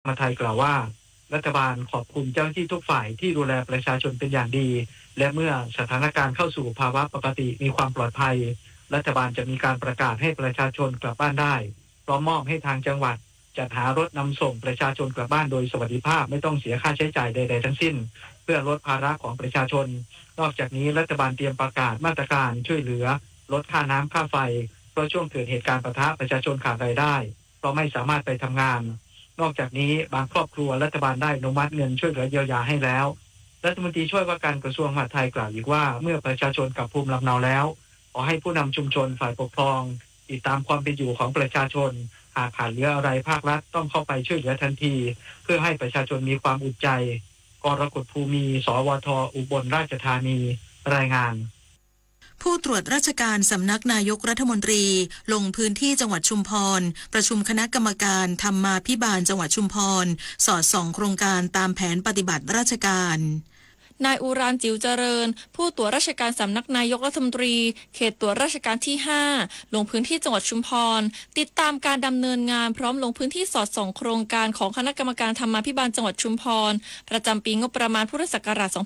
มาไทยกล่าวว่ารัฐบาลขอบคุณเจ้าหน้าที่ทุกฝ่ายที่ดูแลประชาชนเป็นอย่างดีและเมื่อสถานการณ์เข้าสู่ภาวะปกติมีความปลอดภัยรัฐบาลจะมีการประกาศให้ประชาชนกลับบ้านได้พร้อมมอบให้ทางจังหวัดจัดหารถนำส่งประชาชนกลับบ้านโดยสวัสดิภาพไม่ต้องเสียค่าใช้จ่ายใดๆทั้งสิ้นเพื่อลดภาระของประชาชนนอกจากนี้รัฐบาลเตรียมประกาศมาตรการช่วยเหลือลดค่าน้ำค่าไฟเพราะช่วงเกิดเหตุการณ์ปะทะประชาชนขาดรายได้เพราะไม่สามารถไปทำงานนอกจากนี้บางครอบครัวรัฐบาลได้อนุมัติเงินช่วยเหลือเยียวยาให้แล้วรัฐมนตรีช่วยว่าการกระทรวงมหาดไทยกล่าวอีกว่าเมื่อประชาชนกลับภูมิลำเนาแล้วขอให้ผู้นำชุมชนฝ่ายปกครองติดตามความเป็นอยู่ของประชาชนหากขาดเหลืออะไรภาครัฐต้องเข้าไปช่วยเหลือทันทีเพื่อให้ประชาชนมีความอุ่นใจกรกฎภูมิสวทอุบลราชธานีรายงานผู้ตรวจราชการสำนักนายกรัฐมนตรีลงพื้นที่จังหวัดชุมพรประชุมคณะกรรมการธรรมาภิบาลจังหวัดชุมพรสอดส่องโครงการตามแผนปฏิบัติราชการนายอุรานจิ๋วเจริญผู้ตรวจราชการสำนักนายกรัฐมนตรีเขตตรวจราชการที่5ลงพื้นที่จังหวัดชุมพรติดตามการดำเนินงานพร้อมลงพื้นที่สอดส่องโครงการของคณะกรรมการธรรมาภิบาลจังหวัดชุมพรประจำปีงบประมาณพุทธศักราช 2568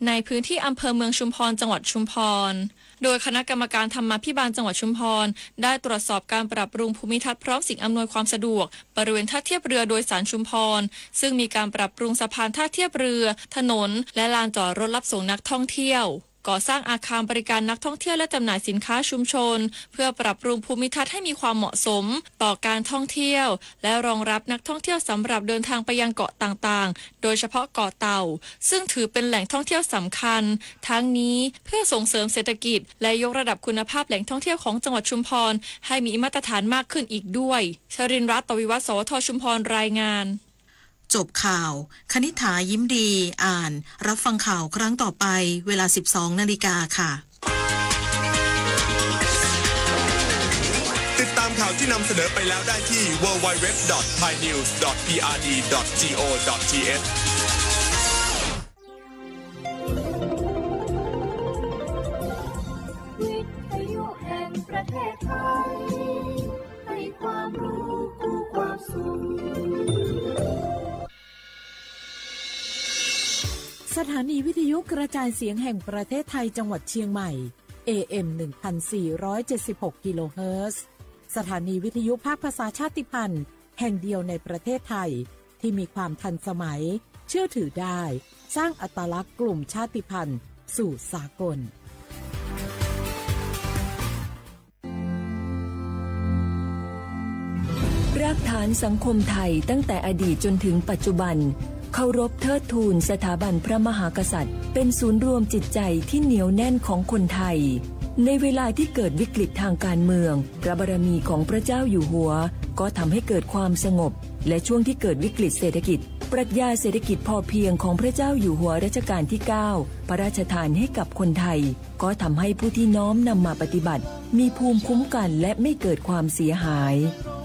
ในพื้นที่อำเภอเมืองชุมพรจังหวัดชุมพรโดยคณะกรรมการธรรมาภิบาลจังหวัดชุมพรได้ตรวจสอบการปรับปรุงภูมิทัศน์พร้อมสิ่งอำนวยความสะดวกบริเวณท่าเทียบเรือโดยสารชุมพรซึ่งมีการปรับปรุงสะพานท่าเทียบเรือถนนและลานจอดรถรับส่งนักท่องเที่ยวก่อสร้างอาคารบริการนักท่องเที่ยวและจำหน่ายสินค้าชุมชนเพื่อปรับปรุงภูมิทัศน์ให้มีความเหมาะสมต่อการท่องเที่ยวและรองรับนักท่องเที่ยวสำหรับเดินทางไปยังเกาะต่างๆโดยเฉพาะเกาะเต่าซึ่งถือเป็นแหล่งท่องเที่ยวสำคัญทั้งนี้เพื่อส่งเสริมเศรษฐกิจและยกระดับคุณภาพแหล่งท่องเที่ยวของจังหวัดชุมพรให้มีมาตรฐานมากขึ้นอีกด้วยชรินทร์รัตน์ ตวิวัฒน์ สวทชุมพรรายงานจบข่าวคณิษฐายิ้มดีอ่านรับฟังข่าวครั้งต่อไปเวลา 12 นาฬิกาค่ะติดตามข่าวที่นำเสนอไปแล้วได้ที่ www.thainews.prd.go.thวิทยุแห่งประเทศไทยให้ความรู้คู่ความสุขสถานีวิทยุกระจายเสียงแห่งประเทศไทยจังหวัดเชียงใหม่ AM 1476 กิโลเฮิรตซ์สถานีวิทยุภาคภาษาชาติพันธุ์แห่งเดียวในประเทศไทยที่มีความทันสมัยเชื่อถือได้สร้างอัตลักษณ์กลุ่มชาติพันธุ์สู่สากลรากฐานสังคมไทยตั้งแต่อดีตจนถึงปัจจุบันเคารพเทิดทูนสถาบันพระมหากษัตริย์เป็นศูนย์รวมจิตใจที่เหนียวแน่นของคนไทยในเวลาที่เกิดวิกฤตทางการเมืองพระบารมีของพระเจ้าอยู่หัวก็ทำให้เกิดความสงบและช่วงที่เกิดวิกฤตเศรษฐกิจปรัชญาเศรษฐกิจพอเพียงของพระเจ้าอยู่หัวรัชกาลที่9พระราชทานให้กับคนไทยก็ทำให้ผู้ที่น้อมนำมาปฏิบัติมีภูมิคุ้มกันและไม่เกิดความเสียหาย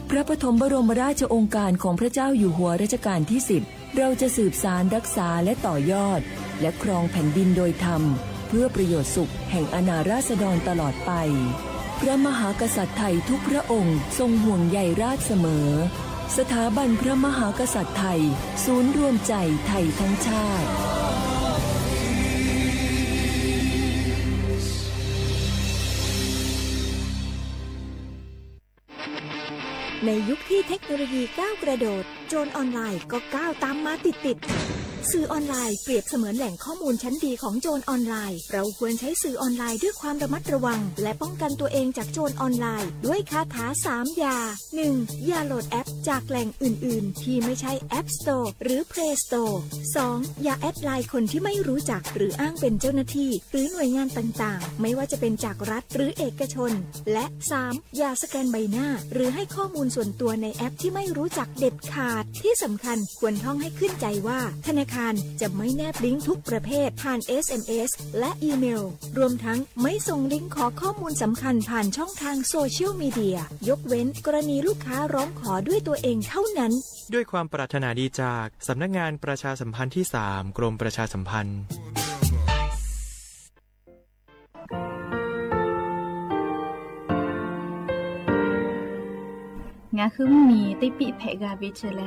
พระปฐมบรมราชโองการของพระเจ้าอยู่หัวรัชกาลที่10เราจะสืบสานรักษาและต่อยอดและครองแผ่นดินโดยธรรมเพื่อประโยชน์สุขแห่งอาณาราษฎรตลอดไปพระมหากษัตริย์ไทยทุกพระองค์ทรงห่วงใยราชเสมอสถาบันพระมหากษัตริย์ไทยศูนย์รวมใจไทยทั้งชาติในยุคที่เทคโนโลยีก้าวกระโดดโจรออนไลน์ก็ก้าวตามมาติดสื่อออนไลน์เปรียบเสมือนแหล่งข้อมูลชั้นดีของโจรออนไลน์เราควรใช้สื่อออนไลน์ด้วยความระมัดระวังและป้องกันตัวเองจากโจรออนไลน์ด้วยคาถา3อย่า 1. อย่าโหลดแอปจากแหล่งอื่นๆที่ไม่ใช่ App Store หรือ Play Store 2. อย่าแอดไลน์คนที่ไม่รู้จักหรืออ้างเป็นเจ้าหน้าที่หรือหน่วยงานต่างๆไม่ว่าจะเป็นจากรัฐหรือเอกชนและ 3. อย่าสแกนใบหน้าหรือให้ข้อมูลส่วนตัวในแอปที่ไม่รู้จักเด็ดขาดที่สำคัญควรท่องให้ขึ้นใจว่าธนาคารจะไม่แนบลิงก์ทุกประเภทผ่าน SMS และอีเมลรวมทั้งไม่ส่งลิงก์ขอข้อมูลสำคัญผ่านช่องทางโซเชียลมีเดียยกเว้นกรณีลูกค้าร้องขอด้วยตัวเองเท่านั้นด้วยความปรารถนาดีจากสำนักงานประชาสัมพันธ์ที่3กรมประชาสัมพันธ์ง าคือมีติปิเพกาวิเชแล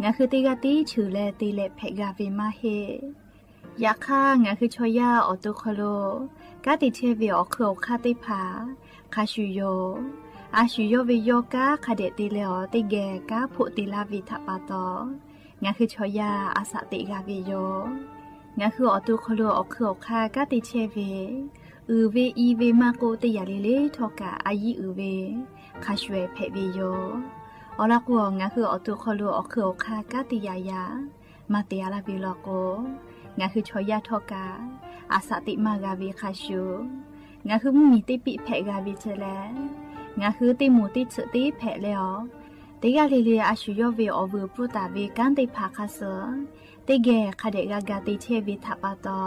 งาคือติกาติชื่อแลติเลเพกาวิมาเฮยาค่างาคือชอยาออตุคโลกาติเชวิออคืออคาติผาคาชุโยอาชุโยวิโยกาคาเดติเลอติแกกาพุติลาวิทปาตองาคือชอยาอาสติกาวิโยงาคือออตุคโลออคืออคากาติเชวิเวอีเวมาโกติยาเลเลทอกาอายีเวคาชเวเพวิโยอลักวงาคือออตุคโลออคืออคากาติยายามาเตียลาวิโลโกงาคือชอยาทอกาอาสติมากาวิคาชูงาคือมีติปิเพกาวิเชแลงาคือติมูติสึติเพเลอติกาเลเลอาชุโยเวอเวปุตาเวกันติภาคาเสติเกคาเดกากาติเชวิทัปาตอ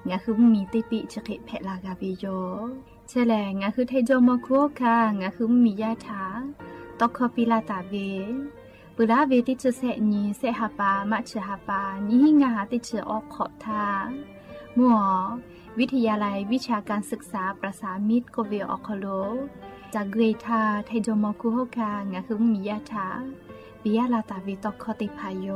งาคือมีติปิชกิเพลากาวิโยเชแลงาคือเทโจโมคุคางาคือมียาถาตอกคอปิลาตาเวปุราเวติจุเสนีเสหปามัชหปานิหิงาติจออกขอทามัววิทยาลัยวิชาการศึกษาประสามิตรโกเวออคโลจากเกรทาไทโจโมคุโฮคางาคือมียาถาปิยาลาตาเวตอกคอติพายโย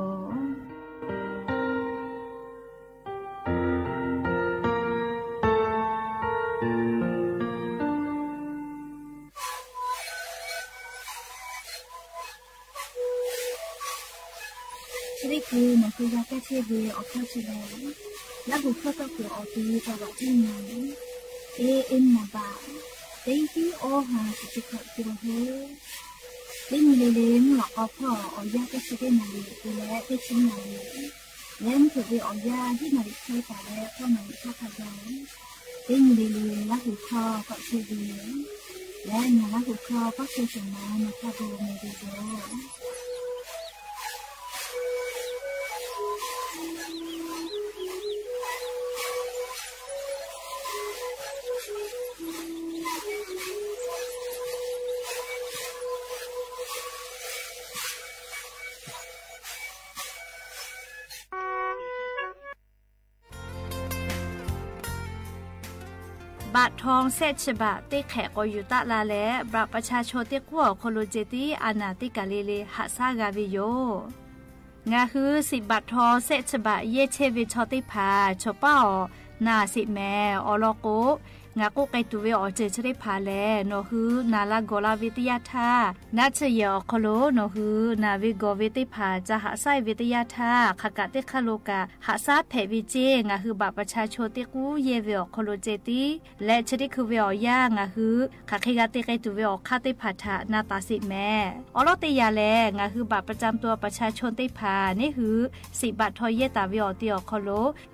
นี่คือมันคือยาแก้เชื้อเวออกเข้าเชื้อแล้วบุคคลก็คือออกตีตลอดที่ไหนเอ็นมาบ้าเต็งที่โอหาสิขัดตัวเฮได้มีเลี้ยงหลอกเอาพ่อเอายาแก้เชื้อได้มาเลยตัวและได้ชิ้นมาเลยแล้วมันถือเอายาที่มาใช้แต่แล้วก็มาเข้าขยายได้มีเลี้ยงแล้วหัวคอก็เชื้อเลี้ยงและงานแล้วหัวคอก็เชื้อสมานมาเข้าดูในดีโดบาททองเศษฉบะเตแขกอยุตะลาและบราประชาชนเตกัวโคโลเจติอานาติกาเลเลหัสากาวิโยงาคือ10 บาททองเศษฉบะเยเชวิชอติพาชอป้านาสิแมออลโกงาโกไกตุเวอเจชได้พาแลโนฮือนาลาโกลาวิทยาธานาเชยอคโลโนฮือนาวิโกวิติพาจะหาไซวิทยาธาขกะเตคโลกาหาซาเพวิเจงาฮือบาประชาชนเตกูเยเวอคโลเจติและชดิคือเวอยางาฮือขะเคกะเตไกตุเวอคาติพาทานาตาสิแมอลอเตยาแลงาฮือบาประจำตัวประชาชนเตพานี่ฮือ10 บาททอยเยตาเวอติอคโล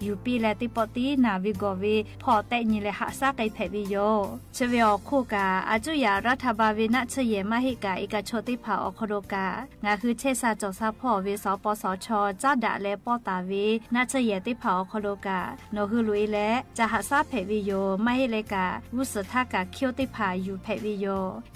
ยูปีและติปอตินาวิโกเวพอเตญิเลหาซาไกเพวิโยเชเวอคู่กาอาจุยารัฐบาลเวนะเชเยมาหิกาอิกาโชติภาอคโดกางาคือเชซาจอซาพ่อเวสปสชจ้าดะและปอตาเวนะเชเยติภาอคโดกาโนคือลุยและจะหาซาเพวิโยไม่ให้เลกาวุสทากาเคียวติภาอยู่เพวิโย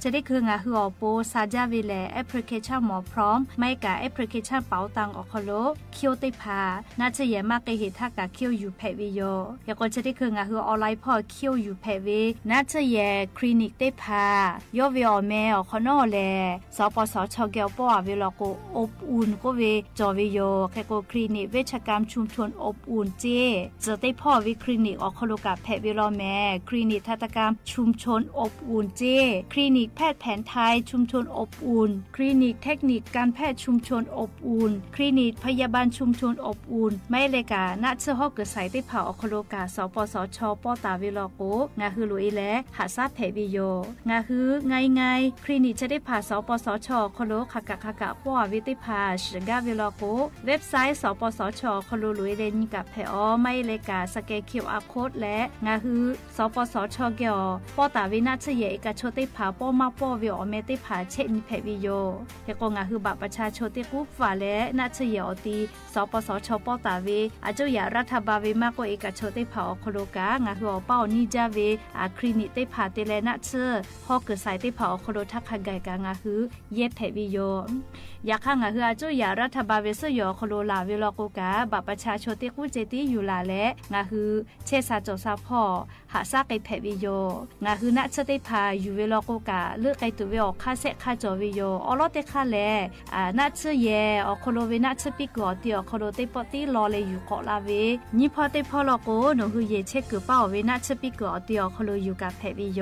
จะได้คืองาคืออโปซาจาเวแลแอปพลิเคชันหมอพร้อมไม่กาแอปพลิเคชันเป๋าตังอคโลเคียวติภานะเชเยมาเกหิทากาเคียวอยู่เพวิโยยากจะได้คืองาคือออนไลน์พ่อเคียวอยู่เพวินาเชเยคลินิกเตพายอวิอแมอคอนอแลสปสชเกลปอเวลโกอบอุ่นก็เวจอวิโยแคโกคลินิกเวชกรรมชุมชนอบอุ่นเจจะได้พ่อวิคลินิกอคโลกาแพทย์เวลแมคลินิกทันตกรรมชุมชนอบอุ่นเจคลินิกแพทย์แผนไทยชุมชนอบอุ่นคลินิกเทคนิคการแพทย์ชุมชนอบอุ่นคลินิกพยาบาลชุมชนอบอุ่นไม่เลกาณเชฮอกเกิดใส่ได้เผาอคโลกาสปสชปอตาเวลโกงาคือลุยและหาซาเพวิโยงาคือไงคลินิกจะได้ผ่าสปสชคโลขกะป้อวิติพาชกาเวลโกเว็บไซต์สปสชคโลลุยเลนกับแพอไม่เลกาสเกคิวอาร์โค้ดและงาคือสปสชเกอปอตาวินาเชเยกะโชติพาป้อมาป้อวิอเมติพาเชนิเพวิโยเฮโกงาคือบัตรประชาชนติกุฝาและนาเชเยอตีสปสชปอตาวิอาจุยารัฐบาลวิมากกว่าเอกโชติพาคโลกางาคือเป้านิจาเว คลินิกได้ผ่าเตเลนะเชอฮอกเกิดสายได้ผ่าโคโลทักขไกกางาฮือเย็บแผวิโยอยากข้างาฮืออาจุยารัฐบาลเวสยอโคโลลาเวลโกกาบัตรประชาชนเตกูเจติอยู่ลาและงาฮือเชซาโจซาพ่อหาซาไกแผวิโยงาฮือนะเชได้ผ่าอยู่เวลโกกาเลือกไกตัวเวอค่าเซค่าจอวิโยอลอเตค่าแลนะเชเยอโคโลเวนะเชปิกอติอโคโลเตปอติรอเลยอยู่เกาะลาเวนี่พอเตพอลโกหนูฮือเยเชกเป้าเวนะเชปิกอติอโคโลอยู่กับแผวิโย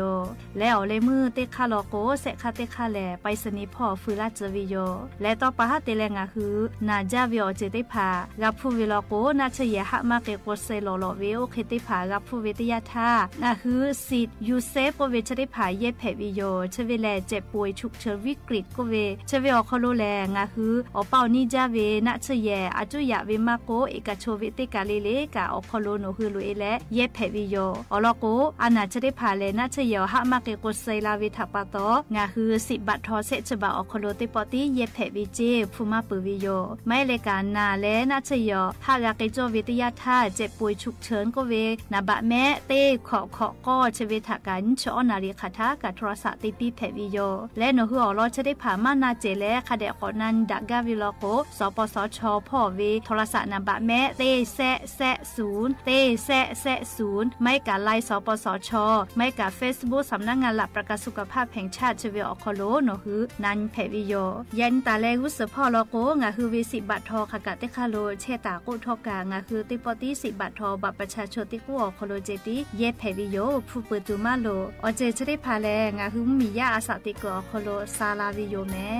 แล้วเลมือเตค่าลโกเซค่าเตค่าแลไปสนิพ่อฟืลาเจวิโยและต่อปะฮะเตเลงาฮือนาจาวิโอเจติพากับผู้วิลโกนาเชเยหะมาเกโกเซโลโลเวโอเคติพากับผู้วิทยาทางาฮือสิทธิ์ยูเซฟโกเวเจติพาเยแผวิโยเชเวแลเจ็บป่วยฉุกเฉินวิกฤตโกเวเชเวอโคโลแลงาฮืออเป้านิจาเวนาเชเยอาจุยะเวมาโกเอกโชเวติกาเลเลกาอโคโลโนฮือลุเอและเยแผวิโยอโลโกอานาเจติพาเลนาเชเยหะมาเกโกเซลาเวทัปปะโตงาฮือ10บาททอเซฉบะอโคโลติปอติเยแผวิเจฟูมาปุวิโยไม่เลกานาและนาเชเยหากาเกโจวิทยาท่าเจ็บป่วยฉุกเฉินก็เวนาบะแม่เต้ขอก็เชเวทากันชอนาริคาทากับโทรศัพท์ติปีแผวิโยและโนฮืออลอจะได้ผ่ามานาเจและคาเดกอนันดักกาวิโลโกสปสชพ่อเวโทรศัพท์นาบะแม่เต้แซะ0เต้แซะ0ไม่กาไลสปสชไม่กา Facebook สำนักงานหลักประกันสุขภาพแห่งชาติเชเวอโคโลโนฮือนันแผวิโยยันตาแลกุสพ่อโลโกงาฮือเว10บาททอขกะเตคาโลเชตาโกทอกางาคือติปอติ10บาททอบัตรประชาชนติกูอโคโลเจติเยแผวิโยผู้เปิดตูมาโลอเจจะได้พาแลงาฮือมียาอาสาติกอโคโลซาลาวิโยแม่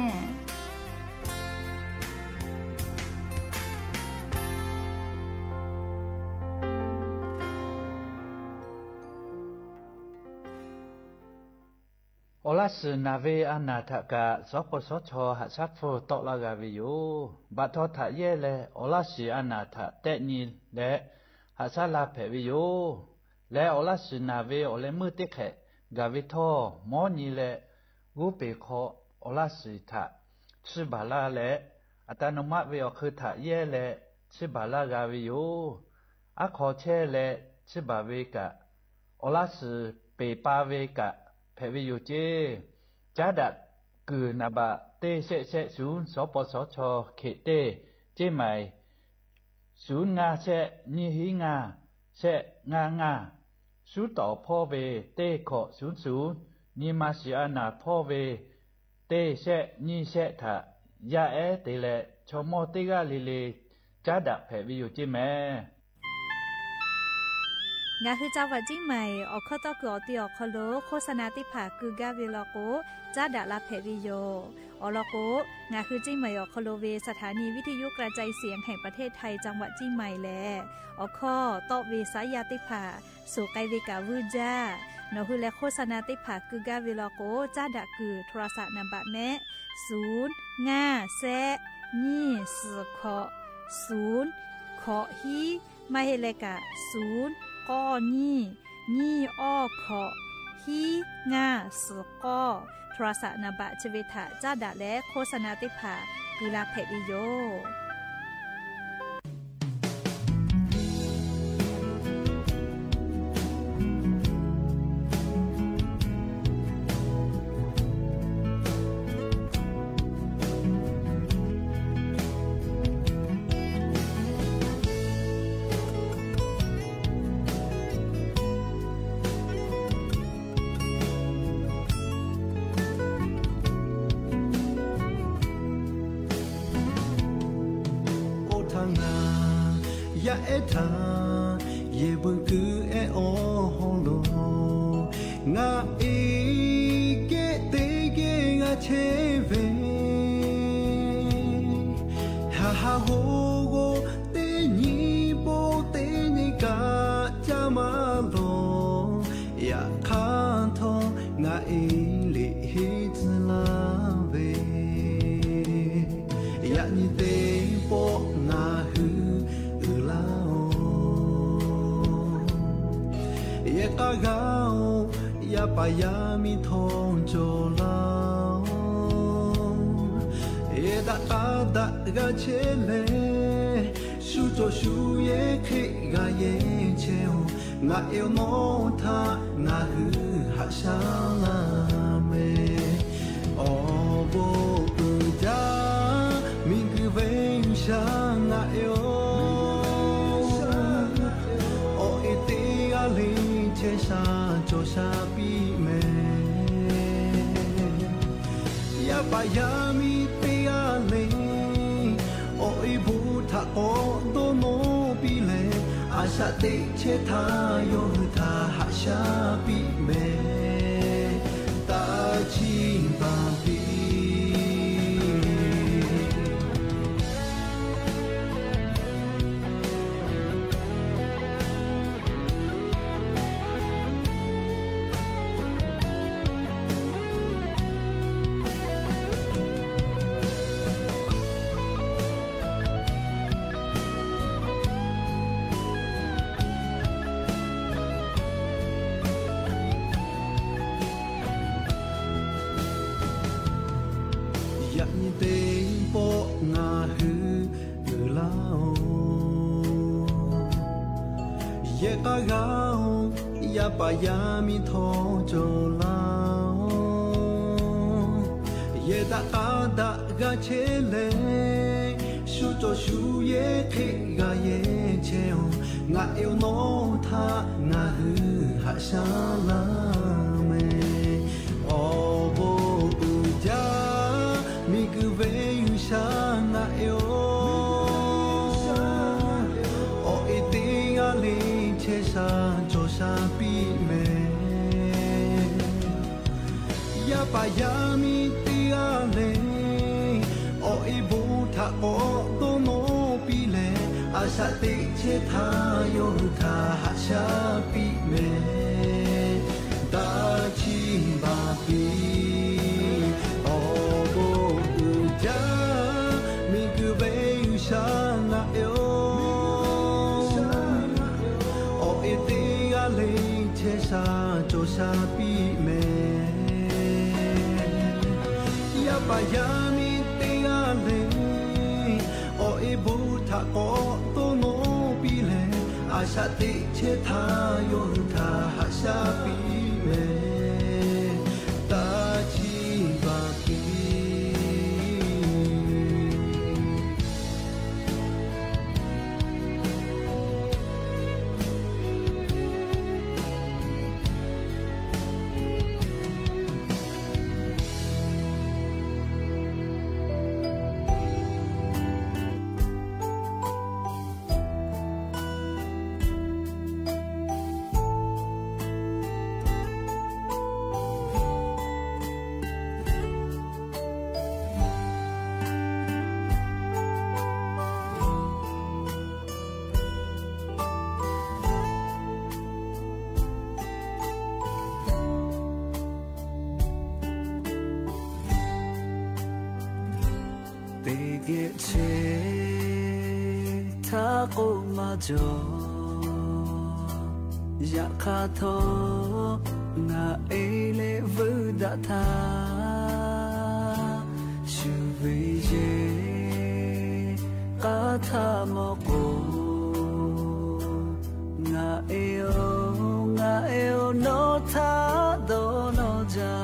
โอลาสนาเวอนาทกะสปสชหะซักโฟตอลากาวิโยบัทอทะเยเลโอลาสอนาทะเตนีและหะซาลาเพวิโยและโอลาสนาเวโอเลมือติแขกาวิทอมอนีและกูเปขอโอลาสทะชิบาลาและอัตโนมัติเวอคือทะเยและชิบาลากาวิโยอะขอเชและชิบาเวกะโอลาสเปปาเวกะเพวิโยเจจาดักคือนาบะเตเสศูนย์สปสชเขเตเจใหม่ศูนย์งาเสนิหิงาเสงาสูต่อพ่อเวเตขอ00นิมาสิอานาพ่อเวเตเสนิเสทะยาเอเตเลชมอติกาลิเลจาดักเพวิโยเจแม่งาคือเจ้าวัดจิ้งใหม่ออกข้อต่อเกือตีออกคโลโฆษณาติผ่าคือกาเวลโกจ้าดาลาเพวิโยอลโกงาคือจิ้งใหม่ออกคโลเวสถานีวิทยุกระจายเสียงแห่งประเทศไทยจังหวัดจิ้งใหม่แลออกข้อต่อเวสายาติผ่าสู่ไกเวกาวูจ้าโนคือและโฆษณาติผ่าคือกาเวลโกจ้าดาคือโทรศัพท์นามบะแม่0งาแซนี่สขอ0ขอฮีไม่เฮเลกะ0ก้อนี่อ้อขอฮีงาสกอโทรศัพท์นบะเจเวทะจ้าดะและโฆษณาติภากุลาเพวิโยya eta ye bun ku e o holo nga e ke te ke nga cheve ha ha ho go te ni bo te ni ka chama lo ya khan tho nga e le he zla ve ya ni te po nga hu gao ya pa ya mi thong cho lao e da ga chele shu cho shu ye khe ga ye che ngã yêu nó tha ngã hư hạ sa la mê ô vô từ cha mình cứ về sa ngã yêu ô iti ali che sa cho sa pi mê ya ba ya mi te ali ô ibu tha ô do no pi le asa te che tha yo tha ha sha pi me ta chi ba pi ta gao ya pa ya mi tho cho lao ye ta ta da ga che le shu cho shu ye ke ga ye che o nga yêu no tha nga hư ha sha la me o bo u ja mi cứ về yu sha nga yêu o iti ali che sa cho sa pi me ya pa ya mi ti ale o ibu tha o do no pi le asa te che tha yo tha ha sha pi me ta chi ba pi o bo u ja mi cứ về sa na yo che sa cho sa pi me ya pa ya mi te ale o ibu tha o to no pi le asa te che tha yo tha ha sa pi me ta chi ba pi cho ya kha tho nga ele vu da tha shu vi je ka tha mo ko nga eo no tha do no ja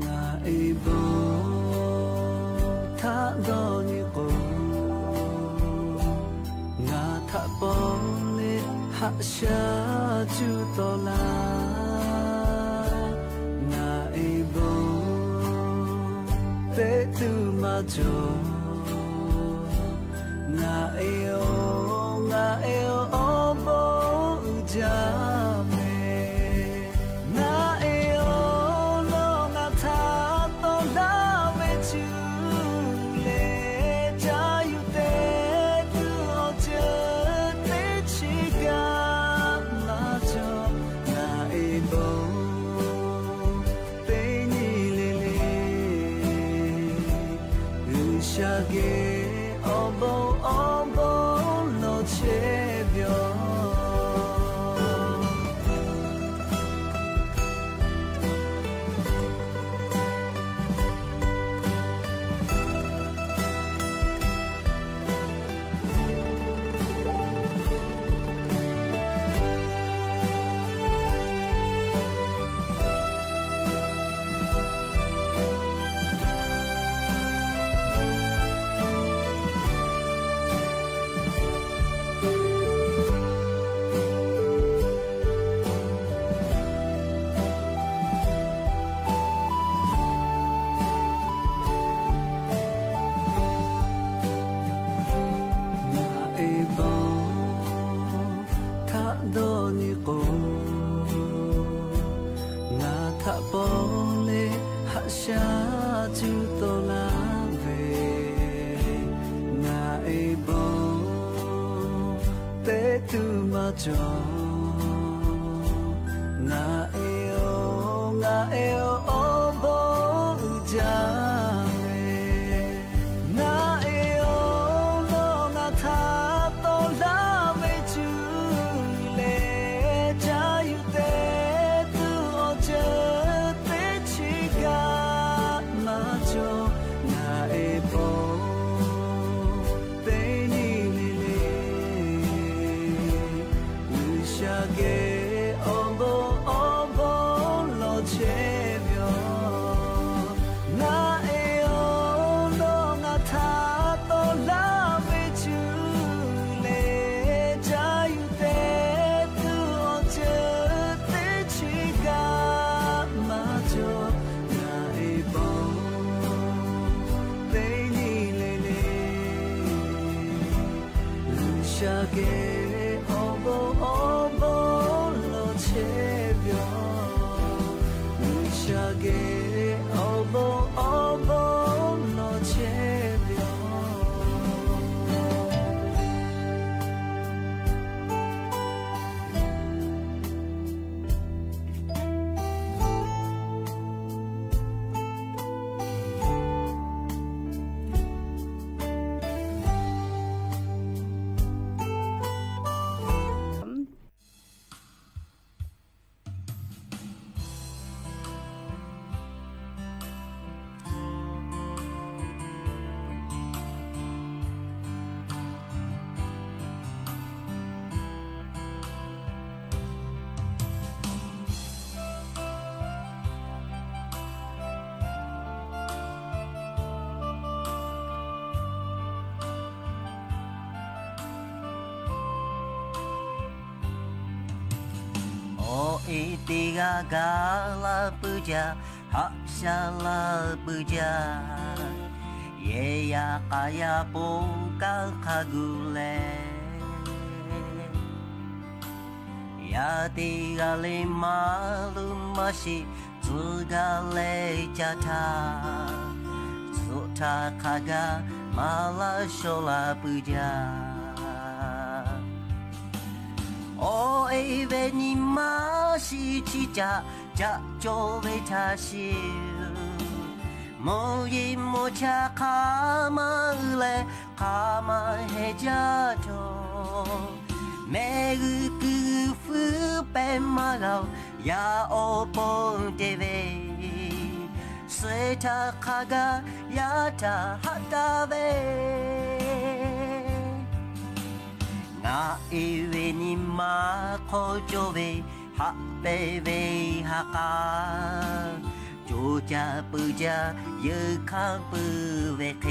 nga e bo tha do ni ko Bole ha sha ju to la na e bo te tu ma jo na e o bo ja me na e o lo nga tha to la me chu le ja yu te tu o je Shage obo no chebyo cho ngã eo ô bố cha ngã eo lo ngã tha to la về chữ lệ cha yêu tế tu ô chớ tế chỉ cả mà cho ngã eo bố tế ni lệ lệ cha ghé ô bố lo che vio ngã eo lo ngã tha to la về chữ lệ cha yêu tế tu ô chớ tế chỉ cả mà cho ngã eo bố tế ni lệ lệ cha ghé ô bố lo che vio Shage obo lo chevio Tiga gala puja hakshala puja ye ya kaya pokal kagule ya tiga lima lumashi tsugale jata suta kaga malashola pujaおいべにましちちゃじゃちょべたしもいもちゃかまうれかまへじゃとめぐくふぺまがやおぽんてべせたかがやたはたべな上にまこちょべはべべはかちょちゃぷじゃゆかぷべけ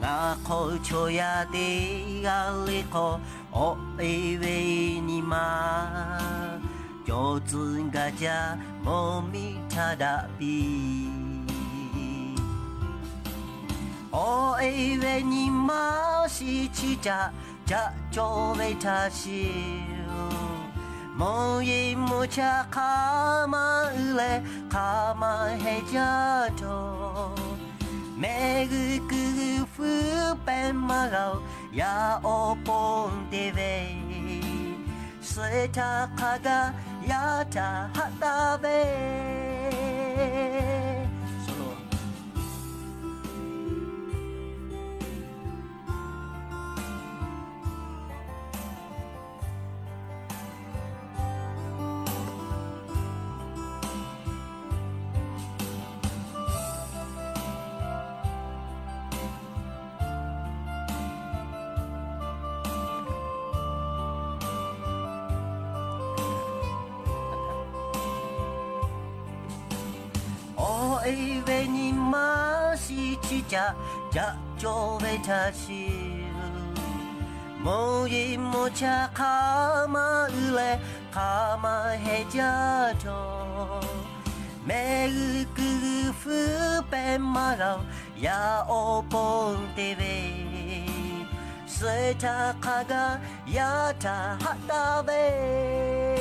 なこちょやでがれこおいべにまちょつんがじゃもみただびおいべにましちちゃじゃちょべたしもいもちゃかまうれかまへじゃとめぐくふぺんまがやおぽんてべせたかがやたはたべおいべにましちちゃじゃちょべたしもいもちゃかまうれかまへじゃとめぐくふぺんまがやおぽんてべせたかがやたはたべ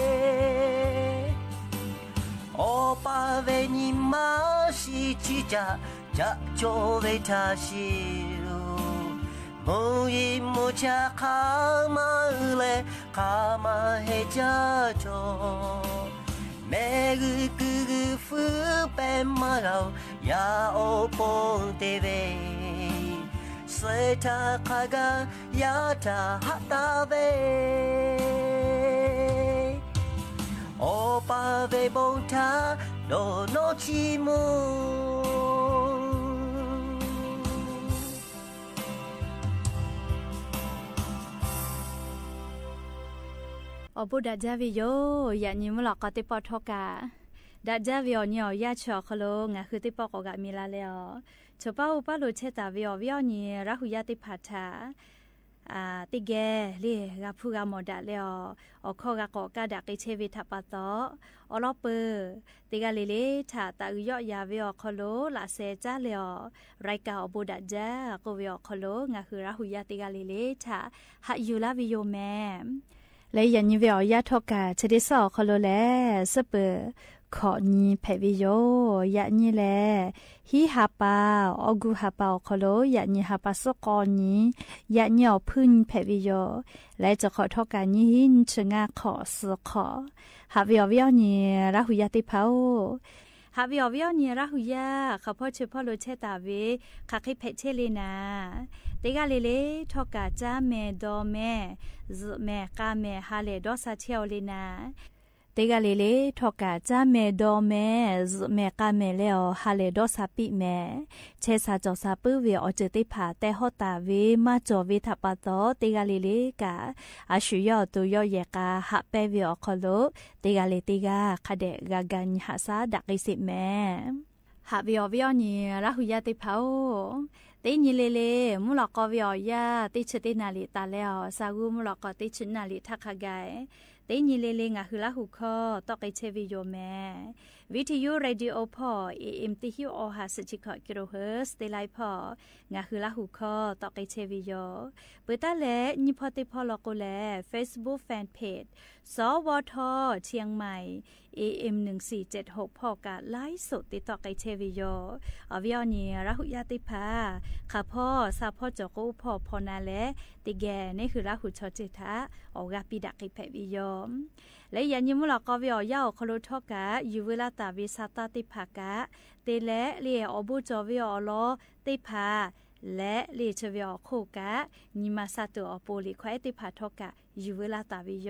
おぱべにましちちゃじゃちょべたしもいもちゃかまうれかまへちゃとめぐくぐふべまがやおぽんてべせたかがやたはたべおぱべぼたどのちもอบุดาจาวิโยอย่านิมหลอกก็ติปอทกาดาจาวิโอเนี่ยยาชอคโลงะคือติปอกกะมีลาแล้วชป้าอุปาโลเชตาวิโอวิโอนี่ราหุยาติพัทาติเกเลกะพูกะมอดาแล้วอคอกะกอกะดะกิเชวิทะปะตออลอเปติกะเลทาตะยอยาวิโอคโลลาเซจาแล้วไรกะอบุดาจากวิโอคโลงะคือราหุยาติกะเลทาหะยูลาวิโยแมและยันยิเวอยาทอกาชดิสอคโลแลสเปขอนีเพวิโยยะนีแลฮิฮาปาอกุฮาปาคโลยะนีฮาปาสกอนียะนีอพึ่นเพวิโยและจะขอทอกานีหินชงาขอสขอฮาวิโอวิโอนีราหุยาติพาวฮาวิโอวิโอนีราหุยาข้าพ่อชื่อพ่อโลเชตาเวคักให้เพเชเลนาติกาเลทอกาจาเมดอเมแม่กาแม่ฮาเลดอซาเชียวเลนาติกาเลทอกาจาเมดอเมแม่กาแม่เลอฮาเลดอซาปิแม่เชซาจอซาปื้อเวอเจติผาแต่ฮอตาเวมาจอเวทัปตอติกาเลกาอาชุยอตุยอเยกาหะเปเวอคโลติกาเลติกาคาเดกากันหาซาดักอิสิแม่หะเวอวิอนีราหุยาติพาวตีนีเลมุลกอวิอยาติชตินาลิตาแล้วซากุมุลกอติชนาลิทักขะไกตีนีเลงะหุลาหุคอตอกไอเชวิโยแมวิทยุเรดิโอพอAM ติฮิโอหาสิกกิโลเฮิรตซ์ติไลพองะหุลาหุคอตอกไอเชวิโยเปตาเลนิพอติพอลโกแล Facebook Fan Page สวทเชียงใหม่ AM 1476พอกะไลฟ์สดติดต่อไกเชวิโยอวิอนีราหุยาติพาข้าพ่อซาพ่อจอกูพ่อพอนาและติแกนี่คือราหุชอจิตะออกาปิดักกิเพวิโยและยันยิมุลกอวิอยาคโลทอกะยูเวลาตาวิสาตาติภากะเตและเลียอบุจอวิอลอติภาและเลชเวอโคกะนิมาซาโตอโปลิควายติภาทอกะยูเวลาตาวิโย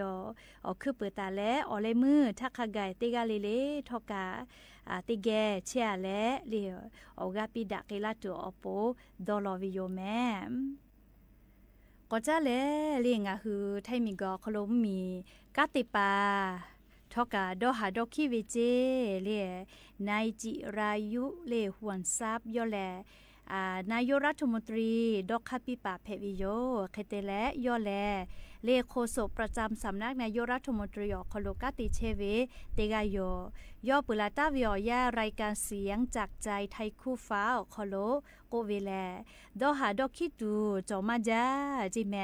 อคือเปิดตาและอเลมือทักขะไกติกาเลทอกะติแกเชียและเลียออกาปิดักกิลาโตอโปดอลอวิโยแมก็จะและเลียงะคือไทมิกอคลมมีกาติปาทอกาดอหาดอคิเวเจเลียนายจิรายุเลหวนซับยอแลนายรัฐมนตรีดอกคาปิปาเพวิโยเคเตและยอแลเลโคโซประจำสำนักนายรัฐมนตรีอคโลกาติเชเวเตกายยอปุลาตาวิอยารายการเสียงจากใจไทยคู่ฟ้าอคโลโกเวแลดอหาดอกคิดูจอมาจาจิแม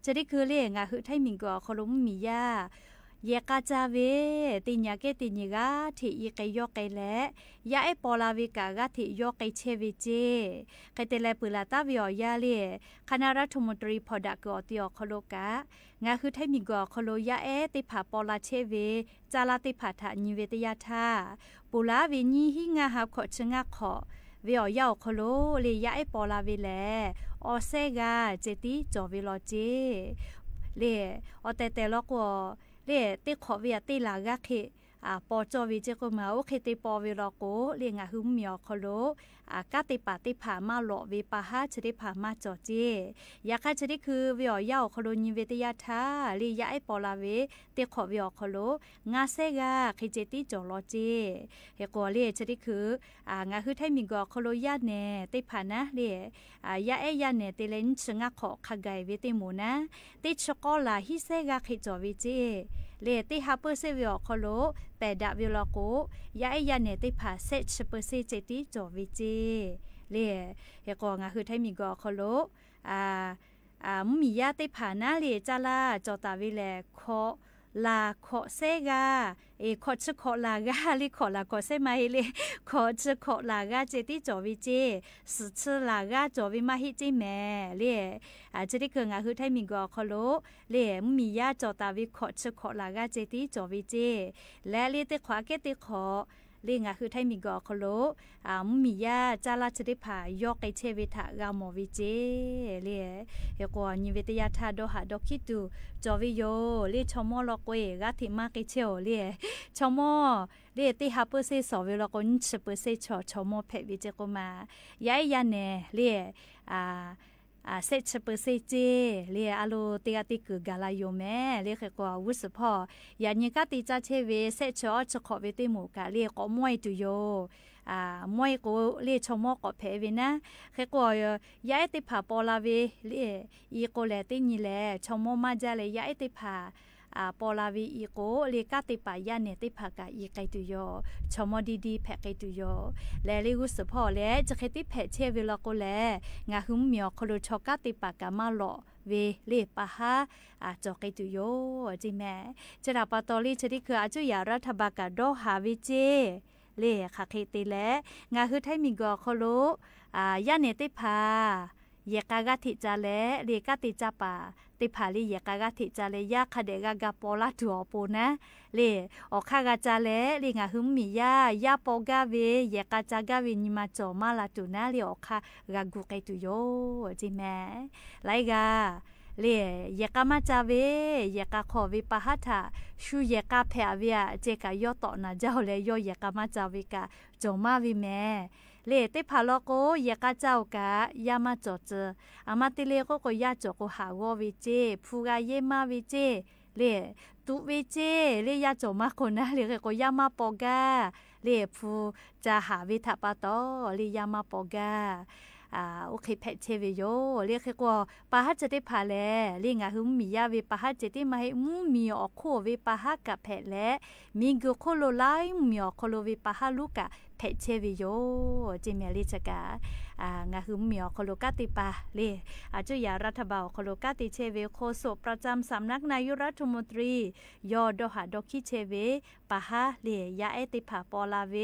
จะได้คือเลงะคือไทยมิงกอคโลมียาเยกาจาเวติญญาเกติญกาที่อีกยอกไกและยาไอปอลาวิกากาที่ยอกไกเชวิเจไกเตเลปุลาตาวิอยาเลคณะรัฐมนตรีพอดากอติอคโลกางาคือไทมิกอคโลยาเอติผาปอลาเชเวจาลาติผาทานิเวตยาธาปุลาวิญีหิงาหาขอชงะขอวิอยาคโลเลยาไอปอลาวิแลออเซกาเจติจอวิโลเจเลอเตเตลกวเลติขอเวียติลากะเคปอจอวิเจก็มาโอเคติปอวิโลโกเลงะหุมเมียคโลกะติปาติผามาโลวิปะหาชดิผามาจอเจยาคาชดิคือวิอยาคโลนิเวตยาธาลียาไอปอลาเวติขอวิอคโลงาเซกาเคเจติจอโลเจเฮโกเลชดิคืองาคือไทมิกอคโลยาเนติผานะเลยาเอยาเนติเลนชงะขอขะไกเวติโมนะติช็อกโกลาฮิเซกาเคจอวิเจเลติฮาเปอร์เซวิอคโลเปดาวิโลโกยาเอยาเนติผาเซชเปอร์เซเจติจอวิเจเลเฮโกงาคือไทมิกอคโลมียาติผานะเลจาลาจอตาวิแลคอ ลาขอเซกาขอชะขอลากาลิขอลาขอเซมาฮิเลขอชะขอลากาเจติจอวิเจสุชะลากาจอวิมาฮิจิแม่เลเจติคืองาคือไทยมีกอคอโลเลมียาจอตาวิขอชะขอลากาเจติจอวิเจและเลติขวาเกติขอเรื่องคือไทยมีกอคโลมียาจาราชดิผายกไอเชวิทากามวิเจเรียเฮกว่านิเวตยาทาโดหาดอคิตูจอวิโยเรียชมอลกเวกาทิมาไกเชโอเรียชมอเรียติฮาเปเซสอวิลกอนชเปเซชมอเพวิเจกมายายาเนเรียเซชเปเซเจเรียอโลเตียติกกาลาโยแม่เรียกกว่าวุสพอยานิกาติจาเชเวเซชอชขอเวติหมูกาเรียกก็มวยตุโยมวยกูเรียชมอก็เพเวนะเรียกว่ายาติผาปอลาเวเรียอีโกเลตินี่แลชมอมาจาเลยยาติผาปอลาวีอีโกเลกาติปายาเนติภากาอีไกตุโยชมอดีๆแพไกตุโยและเลกุสพอและจะเคติแพเชเวลาโกแลงาหุมเมียวคโลชอกาติปากามาโลเวเลปะฮาจอไกตุโยจิแม่จะดาปาตอลีชดิคืออาจุยารัฐบากาโดหาวิเจเลคาเคติและงาคือไทมิกอคโลยาเนติภาเยกากาติจาเลเรกาติจาปาติภาลีเยกากาติจาเลยาคาเดกากาปอลาดัวโปนะเลออคากาจาเลเรงาหุมมียาปอกาเวเยกาจากาเวนิมาจอมาลาตุนะเลออคากากุไกตุโยจิแม่ไลกาเลเยกามาจาเวเยกาขอวิปะหัตาชูเยกาเพอเวเจกายอตอนะเจ้าเลยยอเยกามาจาเวกาจอมาวิแม่เลติพาลโกยากาเจ้ากะยามาจอเจอามาติเลก็ยาจอก็หาววิเจพูกาเยมาวิเจเลตุวิเจเลยาจอมาคนนะเลก็ยามาปอกาเลพูจะหาวิทาปาโตเลยามาปอกาโอเคเพเชวิโยเรียกว่าปะฮัจติพาเลเรียงหุมมียาวิปะฮัจติมาให้มีออกโควิปะฮักกับเพเลมีกุโคโลไลมีออกโคโลวิปะฮัลูกะเพเชวิโยจิเมลิจกางาหุมมีออกโคโลกาติปาเลจุยารัฐบาลโคโลกาติเชวิโคโซประจำสำนักนายรัฐมนตรียอดหาดอคิเชเวปะฮะเลยาเอติพาปอลาเว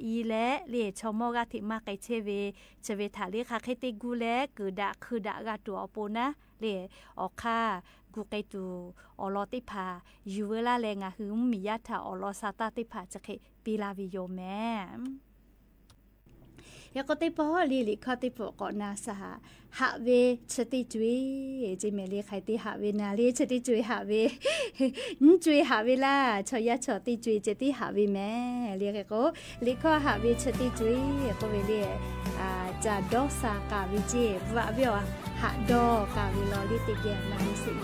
อีและเลชมอกาติมาไกเชเวถาเลคาเคติกูและคือดากาตัวอปนะเลออกค่ากูไกตูอลอติพาอยู่เวลาแรงหืมมียาถาอลอซาตาติพาจะเคปีลาวิโยแม่ยากติปอลิคติปอก่อนนาสหหะเวชติจุยจิเมลีไคติหะเวนาลีชติจุยหะเวจุยหะเวลาชอยาชอติจุยเจติหะเวแม่เรียกก็ลิคอหะเวชติจุยก็เวลีจาดอสากาวิเจวะเวียวหะดอกาวิลอลิติเกนาลิสิ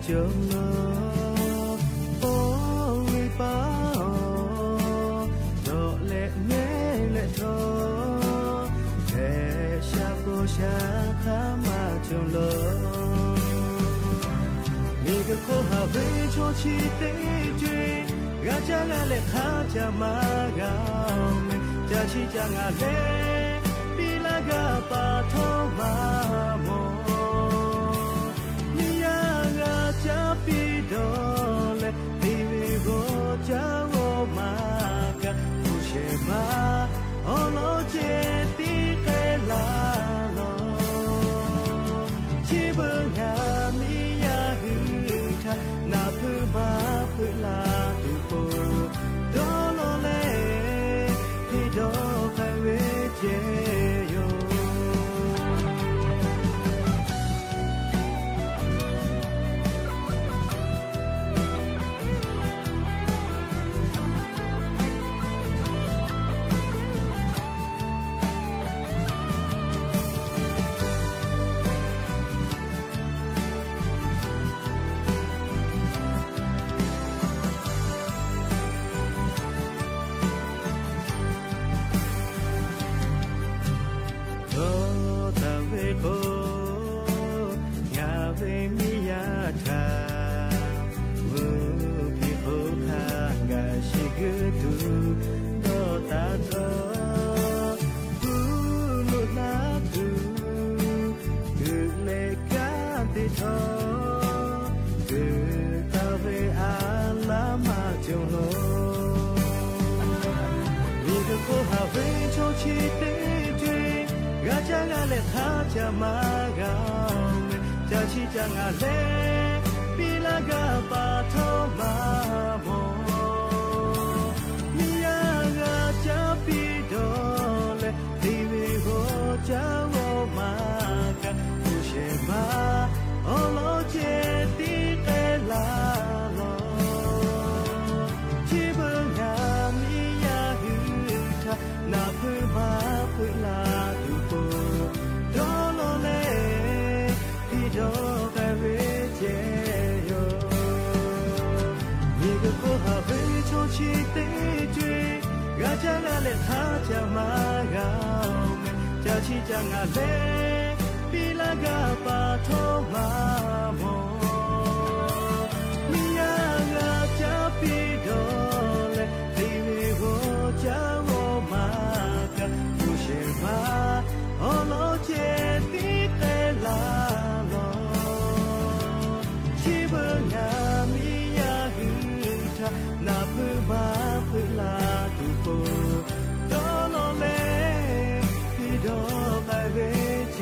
จงโลโอวิปาโดเลเมเลโตเทชาโกชาคามาจงโลมีก็ขอหาเวชโชิเตจุยกาจางาเลขาจามากาเมจาชิจางาเลปีลากาปาโทมาโมปีโดเลปีวิโกจาวมาคาผู้เชมาโอโลเจติเกลาโลชิบุญามิยาหือคานาพุมาพุลาตุโปโดโลเลปีโดคาเวเจโย กันติทอเดือตาเวอาลามาจงโลมีก็โคหาเวโชชีเตจุยกาจังอาเลหาจามากามจาชิจังอาเลปีลากาปาทอมาโมมียากาจาปีโดเลดีวิโกจาวมากาผู้เชมาโอโลเจติเตลาโลชีเบงามียาหือทานาพืมาพืลาดูโปโดโลเลพี่โดไปเวเจโยมีก็โคหาเวโชชีเตจุยกาจังอาเลหาจามากามจาชิจังอาเลปีลากาปาทอมาโมมียากาจาปีโดเลดีวิโกจาวมากาผู้เชมาโอโลเจติเตลาโลชีเบงามียาหือทานาพืมาพืลาดูโปโดโลเลพี่โดไปเวเจ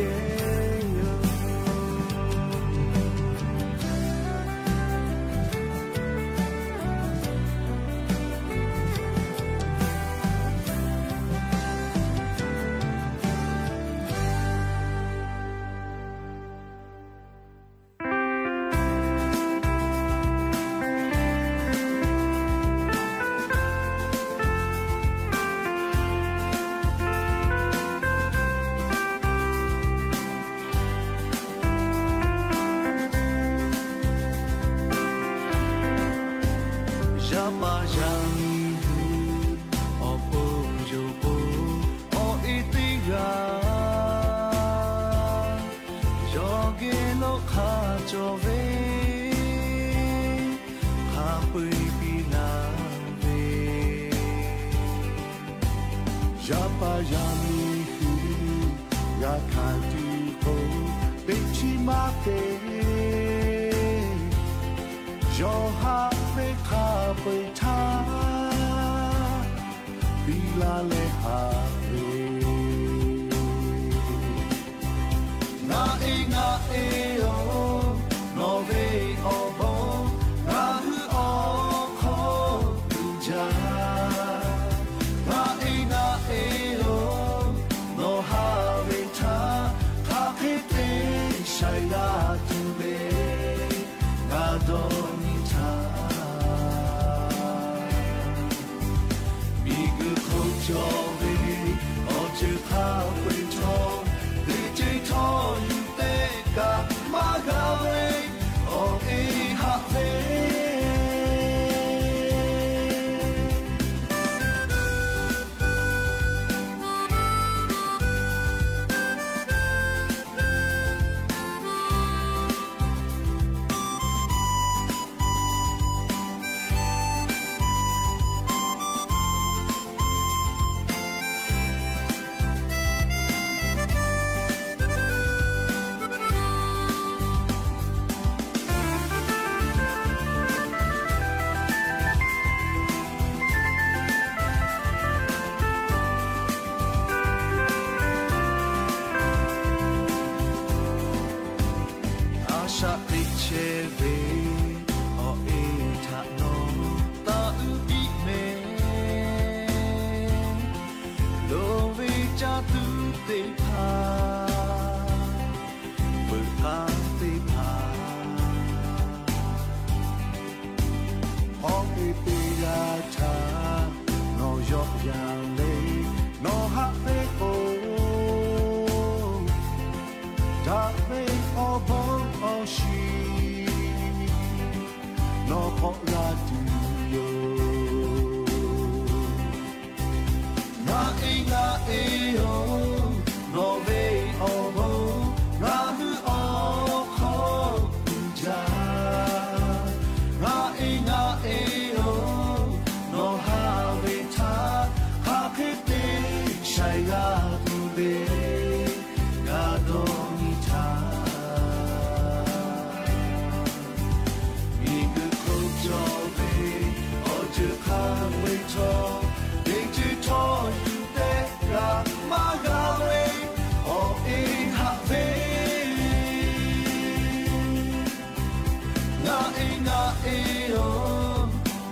e o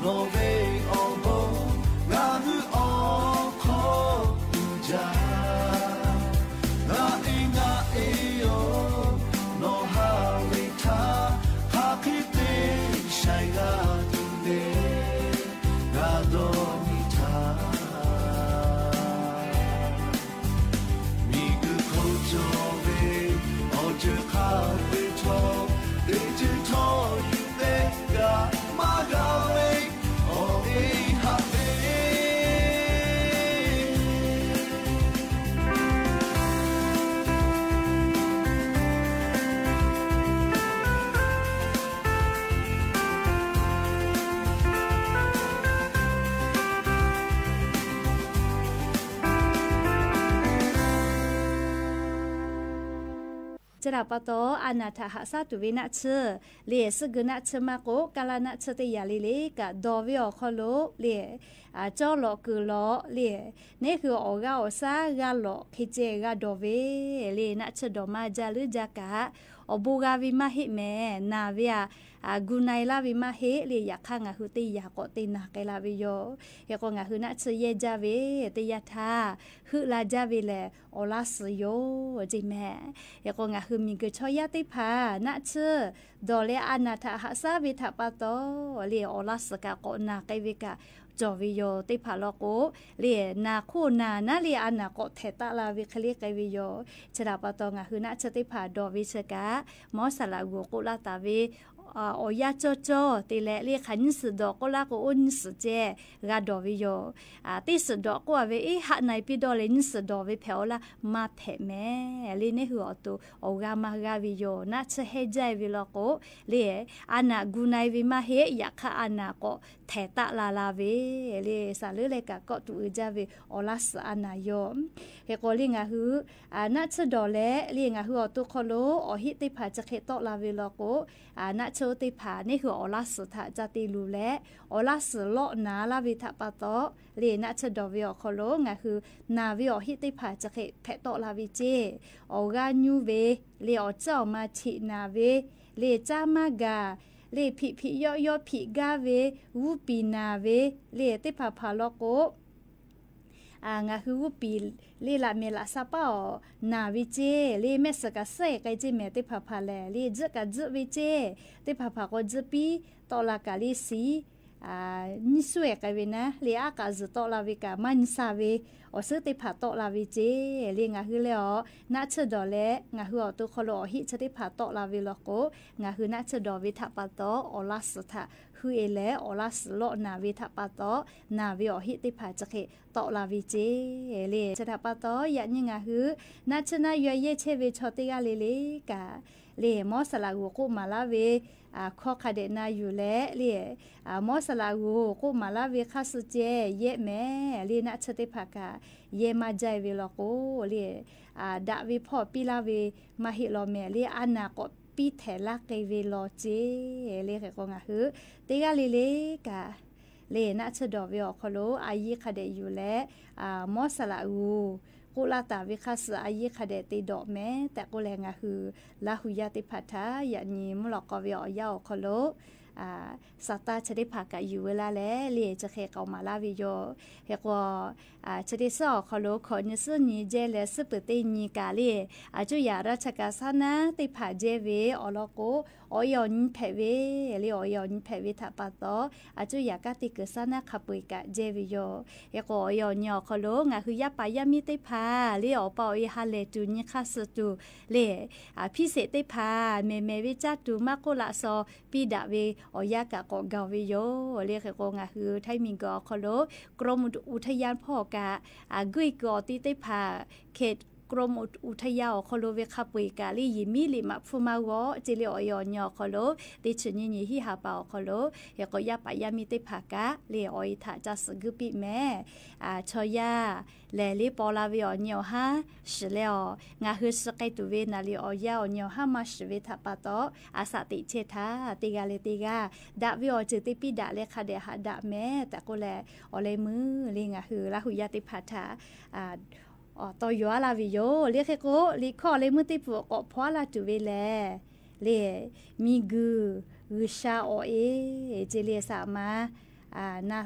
no ve o bo ga hu o ko ja ga e o no ha we ta ha ki te shai ga tu de ga do ni ta mi gu ko jo ve o ju ka we to de ju to you de ga ma ga we o e ha eจะรับปะโตอานาถาหาซาตุวินะเชเลียสกุนะเชมาโกกาลานะเชติยาลิลิกะดอวิอคอโลเลียจอลอกุลอเลียนี่คือออกาอซากาลอคิเจกาดอเวเลียนะเชดอมาจาลืจากะอบูกาวิมาหิเมนาเวียกูไนลาวิมาเฮเลียอยากข้างะคือติยาโกตินาไกลาวิโยเฮโกงะคือนะเชเยจาเวติยาทาคือลาจาเวเลอลาสโยจิแม่เฮโกงะคือมีกชอยาติพานะเชดอเลอานาทาหาซาวิทาปะโตเลียอลาสกะโกนาไกวิกะจอวิโยติพาลโกเลียนาคูนานะเลียอานาโกเทตาลาวิคลีไกวิโยชราปะโตงะคือนะเชติพาดอวิชกะมอสลากูกุลาตาวิโอยาโจโจตีแลเรียขันสุดก็ลาก็อุนสุเจกาดอวิโยตีสุดก็ว่าเวหันในปีดอเลนสุดวิเพลละมาเพแม่ลีนี่หัวตัวโอกามากาวิโยน่าจะเฮใจวิลโกเลียอานากูไนวิมาเฮอยากข้าอานาก็เทตะลาลาเวเลียสาลือเลกะก็ตัวจาวิโอลาสอานาโยเฮโกลิงาฮือน่าจะดอเลลีงาฮือตัวคอโลอหิติผาจะเคตอลาวิลโกน่าโชติผานี่คืออลาสถาจติลูแลอลาสโลนาลาวิทะปะโตเรนะชดอวิอคโลงะคือนาวิอหิติผาจะเคเพโตลาวิเจออกาญูเวเลอเจ้ามาชินาเวเลจามากาเลพิยอยอพิกาเววูปีนาเวเลติผาพาโลโกงาคือวูปีเลละเมละซาปานาวิเจเลเมสกะเซไกจิเมติผาพาแลเลจกะจวิเจติผาพาก็จปีตอลากาลิสีนิสเวกะเวนะเลอากาจตอลาวิกามันซาเวอซึติผาตอลาวิเจเลงาคือเลอนะชดอเลงาคืออตุคโลหิชติผาตอลาวิโลโกงาคือนะชดอวิทะปะโตอลาสทะคือเอเลอลาสโลนาวิทะปะโตนาวิอหิติผาจะเคตอลาวิเจเลชะปะโตยะญิงาคือนะชนะยเยเชเวชติกาเลกาเลมอสลากูกุมาลาเวข้อคาเดนาอยู่และเลียมอสลากูกุมาลาเวคาสุเจเยแม่เลียนะชติภากาเยมาใจเวลโกเลียดาวิพ่อปิลาเวมาฮิโลเมเลียอานาโกปีแถลักเกเวโลเจเลียก็งะฮือติกาเลกาเลนะชดอเวอคโลอายิคาเดอยู่และมอสลากูกุลาตาวิคัสอายิคาเดติดอกแม้แต่กุแรงะคือลาหุยาติพัทธายะนีมุลกเวอยาอคโลสัตตาชดิภากะอยู่เวลาแล้วเลียจะเคเกามาลาวิโยเฮกว่าชดิสอคโลขอนิสุนีเจเลสปตินีกาเลีจุยาราชกาสนะติผาเจเวอลโกออยอนเพเวเลีออยอนเพเวทะปะโตจุยากาติกสนะขปุยกะเจวิโยเฮกว่าออยอนยอคโลงะคือยาปายามิติพาเลีอปออิฮาเลตุนิคัสตุเลพิเศษติพาเมวิจัตุมาโกละซอปีดาเวอยากะกอกาวิโยเรียกกงะคือไทมิงกอคโลกรมอุทยานพ่อกะกุยกอติติพาเขตกรมอุทยานคโลเวคาปุยกาลียิมิลิมักฟุมาวอจิเลอยอนยอคโลติชนิญิฮิฮาปาคโลเฮกยาปายามิติภากะเลออยทาจัสกุปิแม่ชอยาแลลิปอลาวิออนยอฮาชเลองาฮือสไกตุเวนาลิออยาอนยอฮามาชเวทาปาโตอาสติเชทาติกาเลติกาดาวิอจิติปิดาเลคาเดหาดาแม่แต่ก็แลอเลมือลิงาฮือลาหุยาติภาทาตอยัวลาวิโยเรียกโกลิข้อเลยมือติปุกพอลาจุเวแล เลมีกือชาโอเอเจเลสามานะ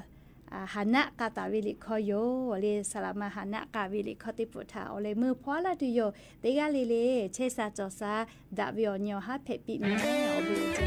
หานะกาตาวิลิคโยเลสลามาหานะกาวิลิคติปุถาเลมือพอละตุโยเตกาเลเชซาจอซาดาวิโอญอฮาเพปิมีอบูเจ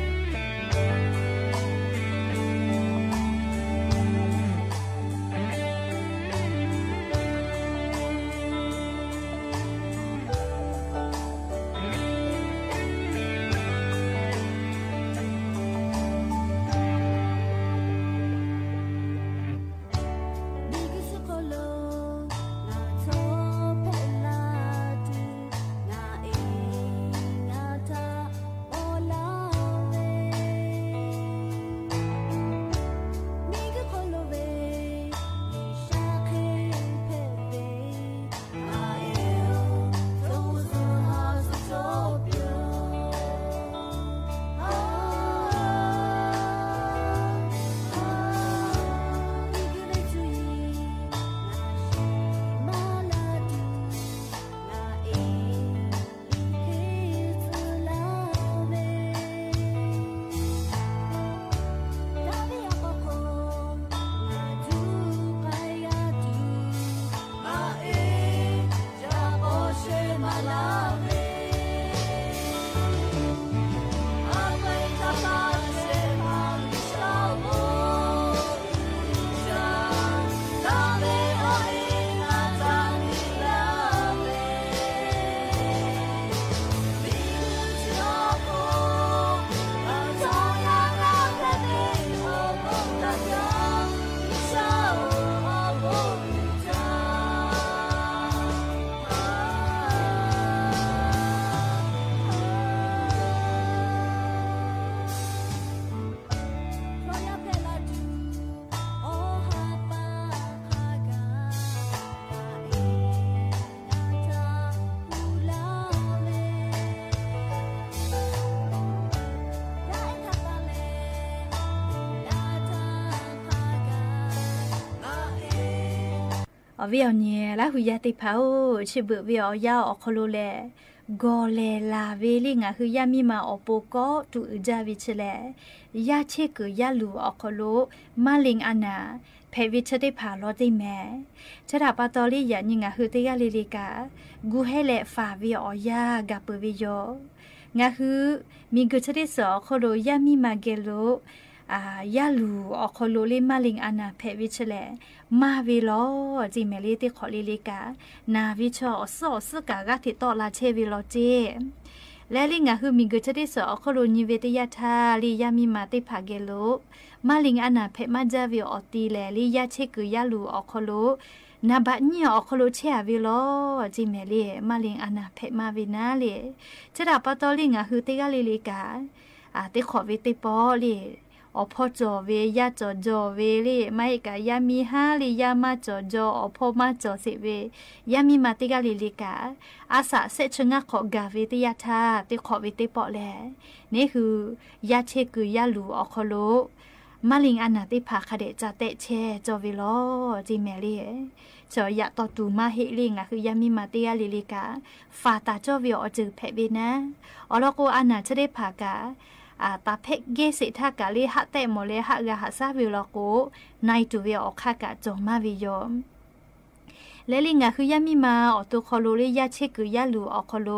วิวเนี่ยละหุยาติเผาชิบุวิวยาอคโลเลกอเลลาเวลิงะคือยามีมาอโปโกตุอุจาวิชเลยาเชกุยาลูอคโลมาลิงอานาเพวิชติผาลอติแม่ชะดาปาตอลิยานิงะคือเตยาลิลิกากูให้เลฟาวิอยากาเปวิโยงะคือมีกุชติสอคโลยามีมาเกโลยาลูอคโลเลมาลิงอานาเพวิชเลมาวิโลจิเมลิติขอลิลิกานาวิชอสอสกากาติตอลาเชวิโลเจและลิงะคือมีกุชติสอคโลนิเวตยาทาลิยามีมาติภาเกโลมาลิงอานาเพมาจาวิออตีเลลิยาเชกุยาลูอคโลนาบะญออคโลเชวิโลจิเมลิมาลิงอานาเพมาวินาเลชะดาปะตอลิงะคือติกาลิลิกาติขอวิติปอลิอพอจอเวยาจอจอเวลิไม่กะยามีฮาลิยามาจอจออพอมาจอสิเวยามีมาติกาลิลิกาอาสาเซชงะขอกาเวติยาทาติขอวิติปอแลนี่คือยาเชกุยาลูอคโลมาลิงอานาติภาคเดจาเตเชจอวิโลจิเมลีจอยะตอตูมาเฮลิงะคือยามีมาติกาลิลิกาฟาตาจอวิโอจือเพเบนะอลโกอานาชเดภากาตาเพกเกสิทากาลิหะเตโมเลหะกะหะซาวิโลโกไนตูเวอคากะจอมาวิโยเลลิงะคือยามีมาอตุคอโลเลยาเชกุยาลูอคโล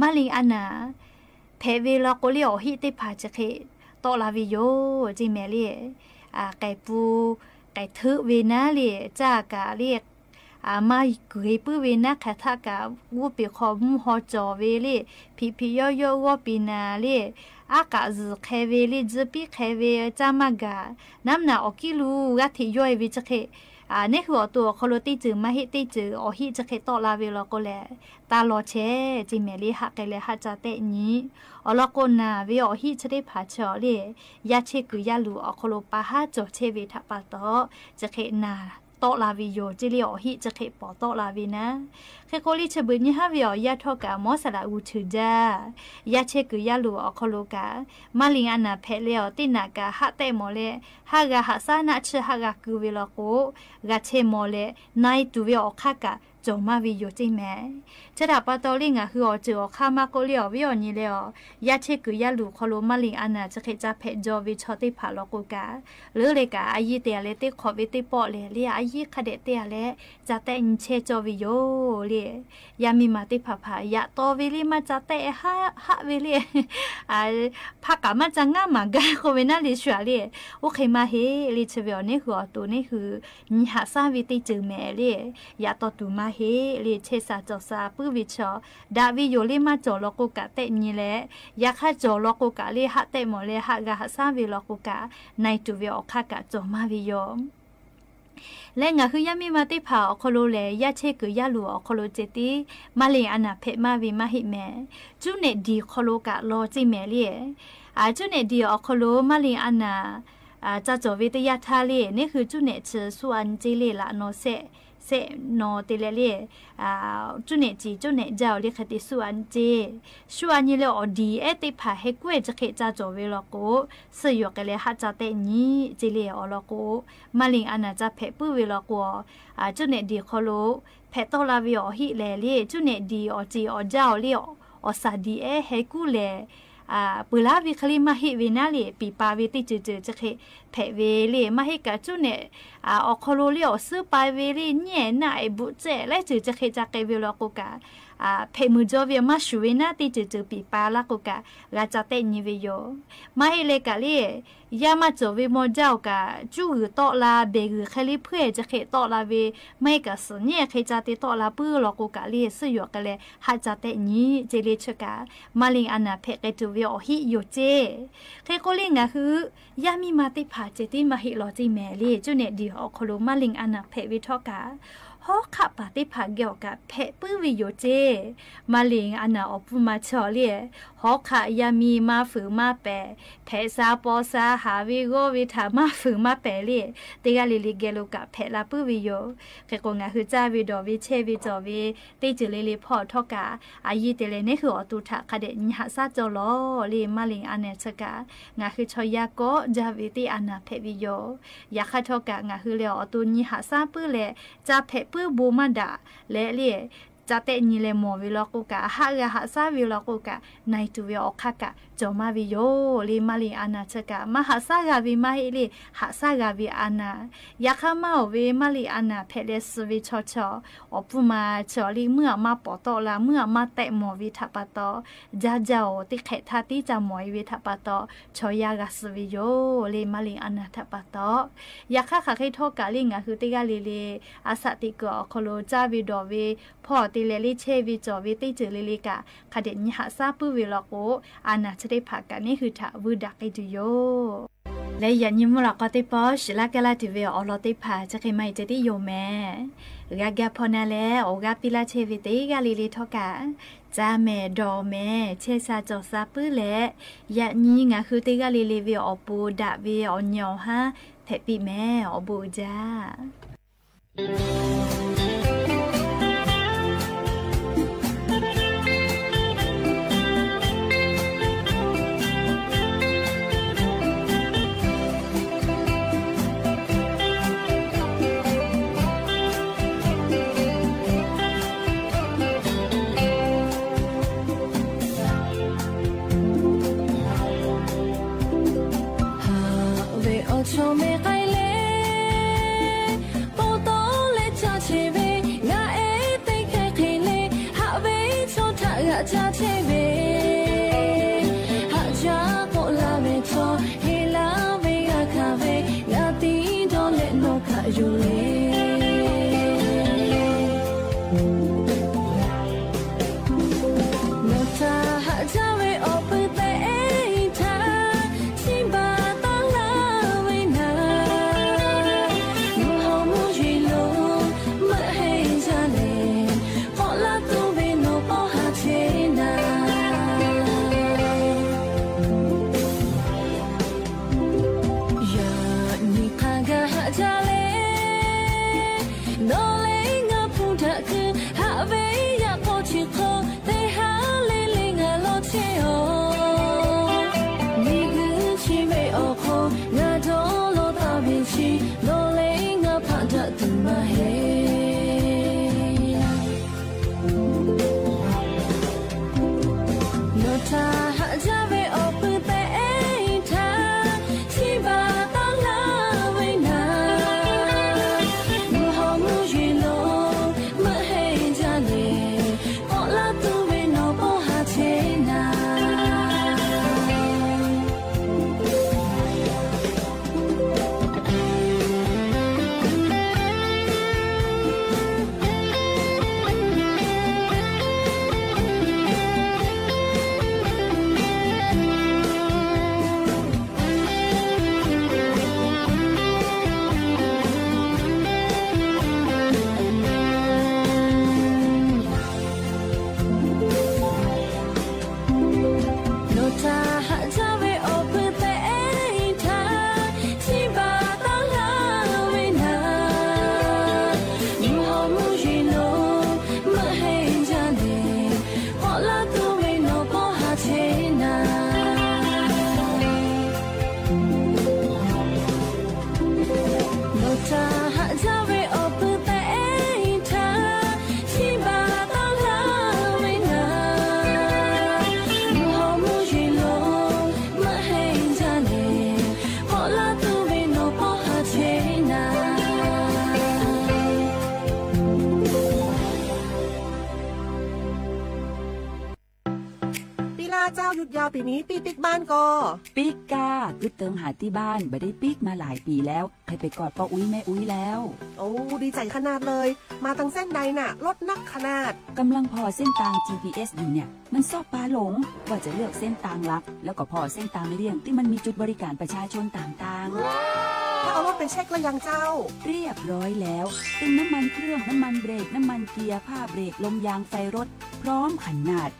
มาลิงอานาเพเวโลโกเลอหิติภาจเคตอลาวิโยจิเมลีไก่ปูไก่ทึเวนาเลจากาเรียกมาเกยปื้อเวนักขะทากะวูปีขอมหอจอเวลีพิยอยอวปีนาเลอากาซเคเวลีจปีเคเวจามากาน้ำหนาอกิลูกัทิย่อยวิจเคนี่คือตัวคอโลติจือมาฮิติจืออหิจเคตอลาเวลก็แลตาลอเชจิเมลีหักเลหัจาเตนี้อลกนาเวอหิชได้ผาชอเลยาเชกุยาลูอคโลปาฮาจอเชเวทปาตอจเคนาตอลาวิโยจิลิอหิจะเคปอตอลาวินะเคโกลิชบุญฮาวิอยาทอกามอสลาอูชืจายาเชกุยาลูอคโลกามาลิงอานาเพเลอตินากาหะเตโมเลหากาหะซานะชหากากุเวลโกกาเชโมเลไนตูเวอคากา จงมาวิโยจิแม่จะดับปะตอลิงอ่ะคืออ๋อเจอข้ามาก็เลี้ยววิโอนี่เลยอ๋อยาเชกุยาลูคอโลมาลิงอันน่ะจะเคจะเพจอวิชอติผาลกุกาหรือเลยกะอายีเตียเลติขอวิติปอเลยเลียอายีคเดเตียเลจะแต่อินเชจอวิโยเลยยามีมาติผาผายะโตวิลิมาจะแต่ฮะวิลิพักกะมาจังงามากะโคเวน่าลิชัวเลยโอเคมาเฮลิเชเวอนี่คือตัวนี่คือนิหาซาวิติจือแม่เลยยาตอตูมาเฮลิเชซาจอซาปื้อวิชอดาวิโยลิมาจอลกุกะเตนี่แหละยาคาจอลกุกะลิฮะเตหมอเลยฮะกะฮะซาวิลกุกะในตูเวอคากะจอมาวิโยและงาคือยามีมาติผาอคโลเลยาเชกุยาลูอคโลเจติมาเลอานาเพมาวิมาหิแมจุเนดีคโลกะลอจิแมเลียจุเนดีอคโลมาเลอานาจะจอวิทยาทาเลนี่คือจุเนชส่วนจิเลละโนเซโนเตเลเลจุเนจีจุเนเจ้าเลขติส่วนเจส่วนนี้เลยอดีติผาให้กวยจะเขจะจอเวลโกสยกเลยฮัจะเตนี้จิเลอลโกมาลิงอานาจะเพปื้อเวลโกจุเนดีคโลเพตลาวิอหิเลเลจุเนดีอจีอเจ้าเลอสาดีให้กูเลปุลาวิคลิมาฮิวินาลีปีปาวิติจือจะเคเพเวลีมาฮิกะจุเนอคโลลีอซื้อไปเวลีเนี่ยน่าไอบุเจและจือจะเคจะเกวิลกุกะเพมือจอวิมาชูวินาติจือปีปาลกุกะกาจะเตนิวิโยมาฮิเลกะลียามาจอวิโมเจ้ากะจูตอลาเบกคลิเพื่อจะเคตอลาเวไม่กะสเนี่ยเคจะติตอลาปื้อลกุกะลีซื้อยกะเลฮัจะเตนี้เจลิชกะมาลิงอันนาเพกตูวิอหิโยเจเคโกลิงอะคือยามีมาติผาเจติมาหิลอจิแมลีจุเนดีอคโลมาลิงอันนาเพวิทอกะฮอขับปฏิภาเกี่ยวกับเพปื้อวิโยเจมาลิงอันนาอปุมาชอเลียฮอขายามีมาฝือมาแปเพซาปอซาหาวิโกวิถามาฝือมาแปเลียติกาลิลิเกโลกับเพลาปื้อวิโยเคโกงะคือจาวิดอวิเชวิจอวิติจิลิลิพอทอกะอายีเตเลนี่คืออตุทะคเดญหาซาจอลอลีมาลิงอันเนชกางะคือชอยาโกจาวิติอันนาเพวิโยยาคาทอกะงะคือเลอตุญิหาซาปื้อเลจาเพปื้อบูมันดาและเลียจะเตนิเลมอวิลกุกะฮะกะฮะซาวิลกุกะในตุเวอคากะจอมาวิโยลิมาลิอานาชกะมหาซากาวิมาฮิลิหะซากาวิอานายาคามาเวมาลิอานาเพเลสวิชอชออปุมาชอลิเมื่อมาปอตอลาเมื่อมาเตมอวิทัปตอจาจาโอติเขทาติจามอยวิทัปตอชอยากาสวิโยลิมาลิอานาทัปตอยาคาคาคิโทกะลิงะคือติกาลิเลอาสติกอโคโลจาวิดอเวพอติเลลิเชวิจอวิติจือลิลิกะคเดญหะซาปุวิลโกอานาจะได้ผักกันนี่คือถ้าวูดักไอดูโยและยันยิมละก็ติปอชละกะลาติเวอลอติผาจะเคไม่จะได้โยแม่กะกะพอนาแลโอกะปิลาเชวิติกะลิลิทอกะจาแม่ดอแม่เชซาจอซาปื้อและยันยิงะคือติกะลิลิเวอปูดะเวอญอฮะเพปิแม่อบูจ้าเ เจ้าหยุดยาวปีนี้ปีกบ้านก็ปีกกาคือเติมหาที่บ้านไม่ได้ปีกมาหลายปีแล้วใครไปกอดป้าอุ้ยแม่อุ้ยแล้วโอ้ดีใจขนาดเลยมาทางเส้นใดน่ะรถนักขนาดกำลังพอเส้นทาง GPS อยู่เนี่ยมันซอกปลาหลงว่าจะเลือกเส้นทางลักแล้วก็พอเส้นทางเลี่ยงที่มันมีจุดบริการประชาชนต่างๆถ้าเอารถไปเช็คแล้วยังเจ้าเรียบร้อยแล้วตึงน้ำมันเครื่องน้ำมันเบรกน้ำมันเกียร์ผ้าเบรกลมยางไฟรถพร้อมขนาด